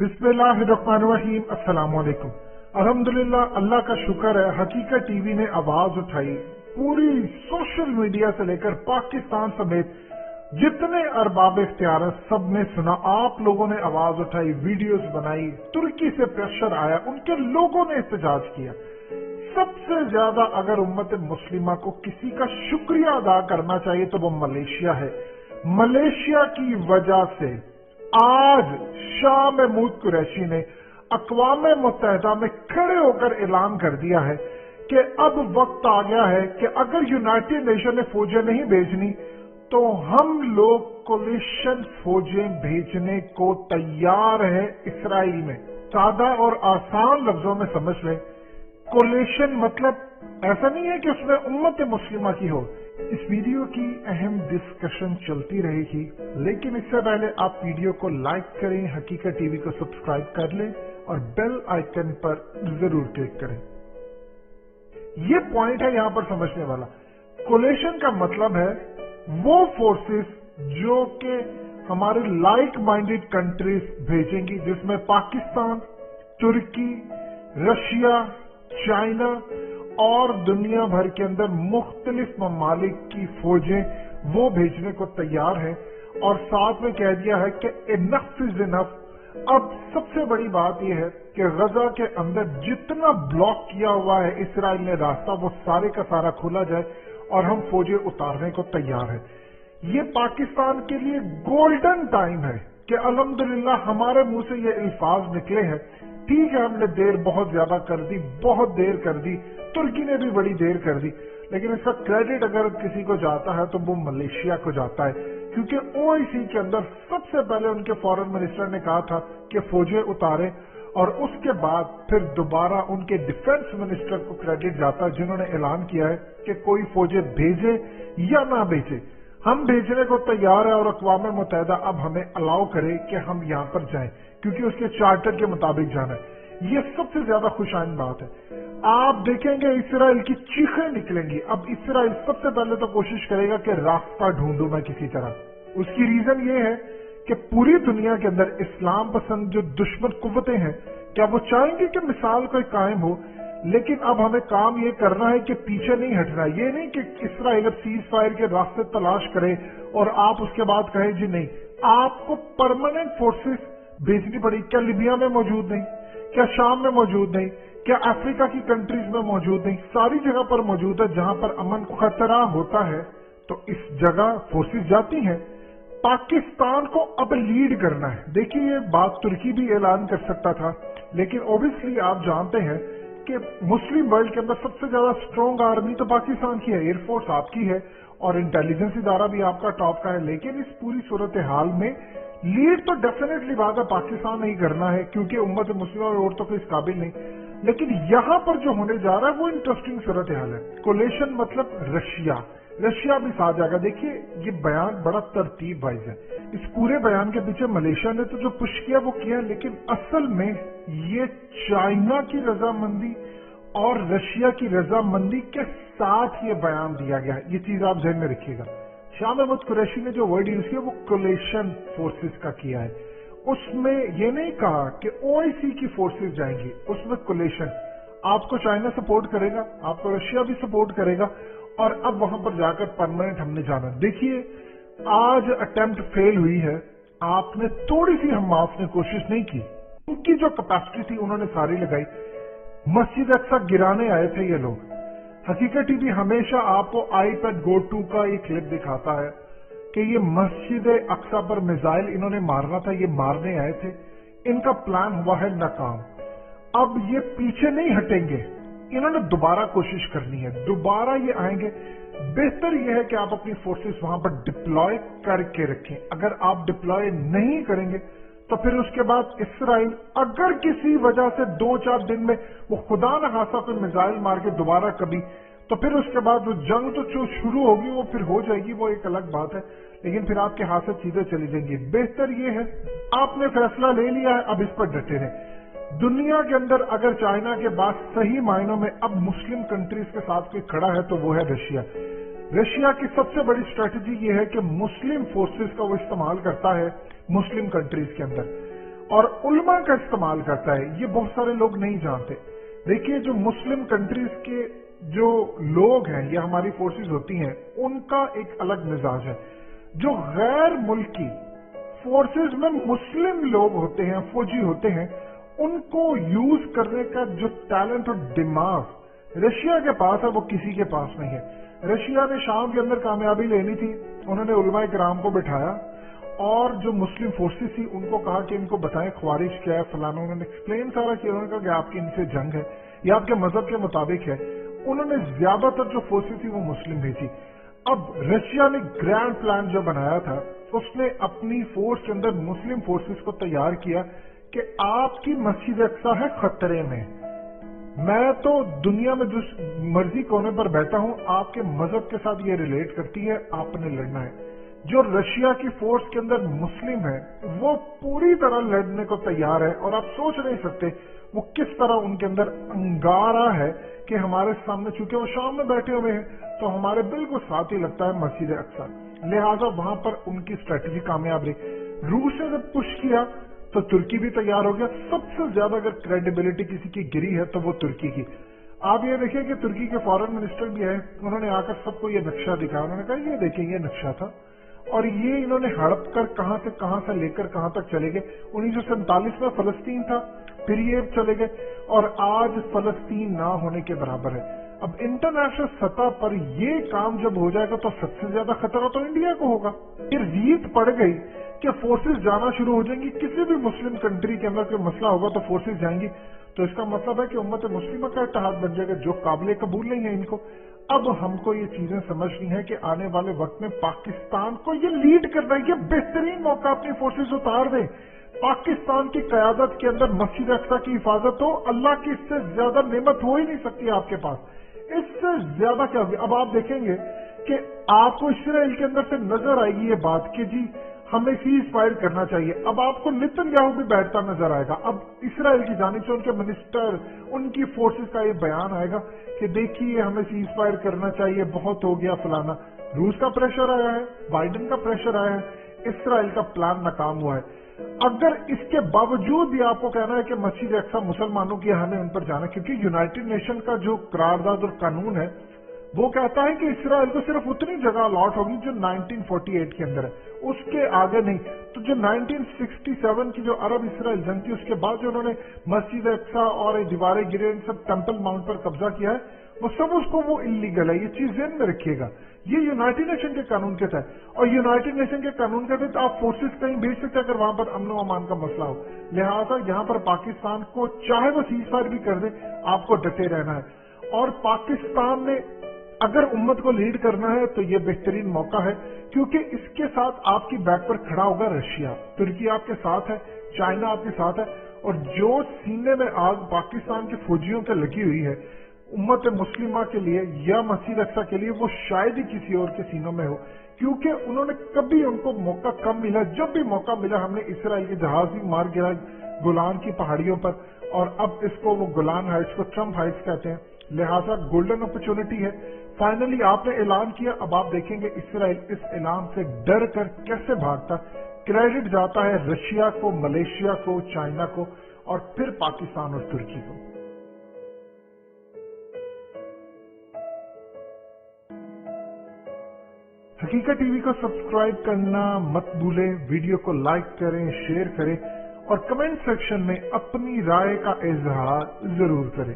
बिस्मिल्लाहिर्रहमानिर्रहीम। अस्सलाम वालेकुम। अल्हम्दुलिल्लाह, अल्लाह का शुक्र है, हकीकत टीवी ने आवाज उठाई। पूरी सोशल मीडिया से लेकर पाकिस्तान समेत जितने अरबाब इख्तियार हैं, सब ने सुना। आप लोगों ने आवाज उठाई, वीडियोस बनाई, तुर्की से प्रेशर आया, उनके लोगों ने एहतजाज किया। सबसे ज्यादा अगर उम्मत मुस्लिमा को किसी का शुक्रिया अदा करना चाहिए तो वो मलेशिया है। मलेशिया की वजह से आज शाह महमूद कुरैशी ने अक़वाम मुत्तहिदा में खड़े होकर ऐलान कर दिया है कि अब वक्त आ गया है कि अगर यूनाइटेड नेशन ने फौजें नहीं भेजनी तो हम लोग कोलिशन फौजें भेजने को तैयार हैं इसराइल में। सादा और आसान लफ्जों में समझ लें, कोलिशन मतलब ऐसा नहीं है कि उसमें उम्मत मुस्लिमा की हो। इस वीडियो की अहम डिस्कशन चलती रहेगी, लेकिन इससे पहले आप वीडियो को लाइक करें, हकीकत टीवी को सब्सक्राइब कर लें और बेल आइकन पर जरूर क्लिक करें। ये पॉइंट है यहां पर समझने वाला। कोलिशन का मतलब है वो फोर्सेस जो कि हमारे लाइक माइंडेड कंट्रीज भेजेंगी, जिसमें पाकिस्तान, तुर्की, रशिया, चाइना और दुनिया भर के अंदर मुख्तलिफ ममालिक की फौजें वो भेजने को तैयार हैं। और साथ में कह दिया है कि इनफ इज इनफ। अब सबसे बड़ी बात यह है कि गजा के अंदर जितना ब्लॉक किया हुआ है इसराइल ने रास्ता, वो सारे का सारा खोला जाए और हम फौजें उतारने को तैयार हैं। ये पाकिस्तान के लिए गोल्डन टाइम है कि अल्हम्दुलिल्लाह हमारे मुंह से ये अल्फाज निकले हैं। ठीक है, हमने देर बहुत ज्यादा कर दी, बहुत देर कर दी, तुर्की ने भी बड़ी देर कर दी, लेकिन इसका क्रेडिट अगर किसी को जाता है तो वो मलेशिया को जाता है, क्योंकि ओआईसी के अंदर सबसे पहले उनके फॉरेन मिनिस्टर ने कहा था कि फौजें उतारें, और उसके बाद फिर दोबारा उनके डिफेंस मिनिस्टर को क्रेडिट जाता है, जिन्होंने ऐलान किया है कि कोई फौजें भेजे या ना भेजे, हम भेजने को तैयार है और अक़वाम मुत्तहिदा अब हमें अलाउ करे कि हम यहाँ पर जाएं, क्योंकि उसके चार्टर के मुताबिक जाना है। ये सबसे ज्यादा खुशाइन बात है। आप देखेंगे इसराइल की चीखें निकलेंगी। अब इसराइल सबसे पहले तो कोशिश करेगा कि रास्ता ढूंढूं मैं किसी तरह। उसकी रीजन ये है कि पूरी दुनिया के अंदर इस्लाम पसंद जो दुश्मन कुव्वतें हैं, क्या वो चाहेंगे कि मिसाल कोई कायम हो? लेकिन अब हमें काम ये करना है कि पीछे नहीं हटना। ये नहीं कि इसराइल अब सीज फायर के रास्ते तलाश करे और आप उसके बाद कहें जी नहीं, आपको परमानेंट फोर्सेस भेजनी पड़ी। क्या लिबिया में मौजूद नहीं? क्या शाम में मौजूद नहीं? क्या अफ्रीका की कंट्रीज में मौजूद नहीं? सारी जगह पर मौजूद है। जहां पर अमन को खतरा होता है तो इस जगह फोर्सेस जाती हैं। पाकिस्तान को अब लीड करना है। देखिए, ये बात तुर्की भी ऐलान कर सकता था, लेकिन ओबियसली आप जानते हैं कि मुस्लिम वर्ल्ड के अंदर सबसे ज्यादा स्ट्रॉन्ग आर्मी तो पाकिस्तान की है, एयरफोर्स आपकी है और इंटेलिजेंस इदारा भी आपका टॉप का है। लेकिन इस पूरी सूरत हाल में लीड तो डेफिनेटली बात है पाकिस्तान नहीं करना है, क्योंकि उम्मत मुस्लिम और तो इस काबिल नहीं। लेकिन यहां पर जो होने जा रहा है वो इंटरेस्टिंग सूरत हाल है। कोलिशन मतलब रशिया भी साथ जाएगा। देखिए, ये बयान बड़ा तरतीब वाइज है। इस पूरे बयान के पीछे मलेशिया ने तो जो पुश किया वो किया, लेकिन असल में ये चाइना की रजामंदी और रशिया की रजामंदी के साथ ये बयान दिया गया है। ये चीज आप ध्यान में रखिएगा। शाह महमूद कुरैशी ने जो वर्ड यूज किया वो कोलिशन फोर्सेस का किया है। उसमें ये नहीं कहा कि ओआईसी की फोर्सेस जाएंगी, उसमें कोलिशन। आपको चाइना सपोर्ट करेगा, आपको रशिया भी सपोर्ट करेगा, और अब वहां पर जाकर परमानेंट हमने जाना। देखिए, आज अटेम्प्ट फेल हुई है। आपने थोड़ी सी हम माफ ने कोशिश नहीं की। उनकी जो कैपेसिटी थी उन्होंने सारी लगाई। मस्जिद अक्सा गिराने आए थे ये लोग। हकीकत टीवी हमेशा आपको iPad Go 2 का ये क्लिप दिखाता है कि ये मस्जिद अक्सा पर मिसाइल इन्होंने मारना था, ये मारने आए थे। इनका प्लान हुआ है नाकाम। अब ये पीछे नहीं हटेंगे, इन्होंने दोबारा कोशिश करनी है, दोबारा ये आएंगे। बेहतर यह है कि आप अपनी फोर्सेस वहां पर डिप्लॉय करके रखें। अगर आप डिप्लॉय नहीं करेंगे तो फिर उसके बाद इसराइल अगर किसी वजह से 2-4 दिन में वो खुदा न खासा कोई मिसाइल मार के दोबारा कभी, तो फिर उसके बाद वो जंग तो जो शुरू होगी वो फिर हो जाएगी, वो एक अलग बात है, लेकिन फिर आपके हाथ से चीजें चली जाएंगी। बेहतर ये है, आपने फैसला ले लिया है, अब इस पर डटे रहें। दुनिया के अंदर अगर चाइना के बाद सही मायनों में अब मुस्लिम कंट्रीज के साथ कोई खड़ा है तो वो है रशिया। रशिया की सबसे बड़ी स्ट्रेटजी ये है कि मुस्लिम फोर्सेस का वो इस्तेमाल करता है मुस्लिम कंट्रीज के अंदर, اور علماء کا استعمال کرتا ہے، یہ بہت سارے لوگ نہیں جانتے۔ دیکھیے جو مسلم کنٹریز کے جو لوگ ہیں یا ہماری فورسز ہوتی ہیں ان کا ایک الگ مزاج ہے۔ جو غیر ملکی فورسز میں مسلم لوگ ہوتے ہیں، فوجی ہوتے ہیں، ان کو یوز کرنے کا جو ٹیلنٹ اور دماغ رشیا کے پاس ہے وہ کسی کے پاس نہیں ہے۔ رشیا نے شام کے اندر کامیابی لینی تھی، انہوں نے علماء کرام کو بٹھایا اور جو مسلم فورسز تھی ان کو کہا کہ ان کو بتائیں خوارج کیا ہے، فلانا، انہوں نے ایکسپلین سارا کیا، انہوں نے کہا کہ آپ کی ان سے جنگ ہے، یہ آپ کے مذہب کے مطابق ہے۔ انہوں نے زیادہ تر جو فورسز تھی وہ مسلم بھیجی۔ اب رشیا نے گرینڈ پلان جو بنایا تھا اس نے اپنی فورس کے اندر مسلم فورسز کو تیار کیا کہ آپ کی مسجد اقصی ہے خطرے میں، میں تو دنیا میں جس مرضی کونے پر بیٹھا ہوں، آپ کے مذہب کے ساتھ یہ ریلیٹ کرتی ہے، آپ نے لڑنا ہے۔ جو رشیا کی فورس کے اندر مسلم ہے وہ پوری طرح لڑنے کو تیار ہے، اور آپ سوچ نہیں سکتے وہ کس طرح ان کے اندر انگارہ ہے کہ ہمارے سامنے، چونکہ وہ شام میں بیٹھے ہوئے ہیں تو ہمارے بالکل ساتھ ہی لگتا ہے مسجد اقصی، لہٰذا وہاں پر ان کی اسٹریٹجی کامیاب رہی۔ روس نے جب پش کیا تو ترکی بھی تیار ہو گیا۔ سب سے زیادہ اگر کریڈیبلٹی کسی کی گری ہے تو وہ ترکی کی۔ آپ یہ دیکھیں کہ ترکی کے فارن منسٹر بھی آئے، انہوں نے آ کر سب کو یہ نقشہ دکھایا، انہوں نے کہا یہ دیکھیں یہ نقشہ تھا، اور یہ انہوں نے ہڑپ کر کہاں سے لے کر کہاں تک چلے گئے۔ 1947 میں فلسطین تھا، پھر یہ چلے گئے، اور آج فلسطین نہ ہونے کے برابر ہے۔ اب انٹرنیشنل سطح پر یہ کام جب ہو جائے گا تو سب سے زیادہ خطرہ تو انڈیا کو ہوگا۔ پھر ریت پڑ گئی کہ فورسز جانا شروع ہو جائیں گی، کسی بھی مسلم کنٹری کے اندر کوئی مسئلہ ہوگا تو فورسز جائیں گی، تو اس کا مطلب ہے کہ امت مسلمہ کا اتحاد بن جائے گا، جو قابل قبول نہیں ہے ان کو۔ اب ہم کو یہ چیزیں سمجھنی ہے کہ آنے والے وقت میں پاکستان کو یہ لیڈ کرنا ہے، یہ بہترین موقع اپنی فورسز اتار دیں، پاکستان کی قیادت کے اندر مسجد اقصی کی حفاظت ہو، اللہ کی اس سے زیادہ نعمت ہو ہی نہیں سکتی آپ کے پاس، اس سے زیادہ کیا ہوگی۔ اب آپ دیکھیں گے کہ آپ کو اسرائیل کے اندر سے نظر آئے گی یہ بات کہ جی ہمیں سیز فائر کرنا چاہیے، اب آپ کو نتنیاہو بھی بیٹھتا نظر آئے گا، اب اسرائیل کی جانب سے ان کے منسٹر، ان کی فورسز کا یہ بیان آئے گا کہ دیکھیے ہمیں سیز فائر کرنا چاہیے، بہت ہو گیا فلانا۔ روس کا پریشر آیا ہے، بائیڈن کا پریشر آیا ہے، اسرائیل کا پلان ناکام ہوا ہے۔ اگر اس کے باوجود بھی آپ کو کہنا ہے کہ مسجد اقصی مسلمانوں کی، ہمیں ان پر جانا، کیونکہ یونائٹڈ نیشن کا جو قرارداد اور قانون ہے وہ کہتا ہے کہ اسرائیل کو صرف اتنی جگہ الاٹ ہوگی جو 1948 کے اندر ہے، اس کے آگے نہیں۔ تو جو 1967 کی جو عرب اسرائیل جنگ تھی، اس کے بعد جو انہوں نے مسجد اقصی اور دیواریں گرے، ان سب ٹیمپل ماؤنٹ پر قبضہ کیا ہے، وہ سب اس کو وہ انلیگل ہے، یہ چیز ذہن میں رکھیے گا، یہ یونائٹڈ نیشن کے قانون کے تحت، اور یونائٹڈ نیشن کے قانون کے تحت آپ فورسز کہیں بھیج سکتے ہیں اگر وہاں پر امن و امان کا مسئلہ ہو، لہٰذا یہاں پر پاکستان کو چاہے وہ سیز فائر بھی کر دے، آپ کو ڈٹے رہنا ہے۔ اور پاکستان نے اگر امت کو لیڈ کرنا ہے تو یہ بہترین موقع ہے، کیونکہ اس کے ساتھ آپ کی بیک پر کھڑا ہوگا رشیا، ترکی آپ کے ساتھ ہے، چائنا آپ کے ساتھ ہے، اور جو سینے میں آگ پاکستان کے فوجیوں کے لگی ہوئی ہے امت مسلمہ کے لیے یا مسجد اقصی کے لیے، وہ شاید ہی کسی اور کے سینوں میں ہو، کیونکہ انہوں نے کبھی ان کو موقع کم ملا، جب بھی موقع ملا ہم نے اسرائیل کے جہاز بھی مار گرائے گولان کی پہاڑیوں پر، اور اب اس کو وہ گولان ہائٹس کو ٹرمپ ہائٹس کہتے ہیں، لہٰذا گولڈن اپرچونٹی ہے۔ فائنلی آپ نے اعلان کیا، اب آپ دیکھیں گے اسرائیل اس اعلان سے ڈر کر کیسے بھاگتا، کریڈٹ جاتا ہے رشیا کو، ملیشیا کو، چائنا کو، اور پھر پاکستان اور ترکی کو۔ حقیقت ٹی وی کو سبسکرائب کرنا مت بھولیں، ویڈیو کو لائک کریں، شیئر کریں، اور کمنٹ سیکشن میں اپنی رائے کا اظہار ضرور کریں۔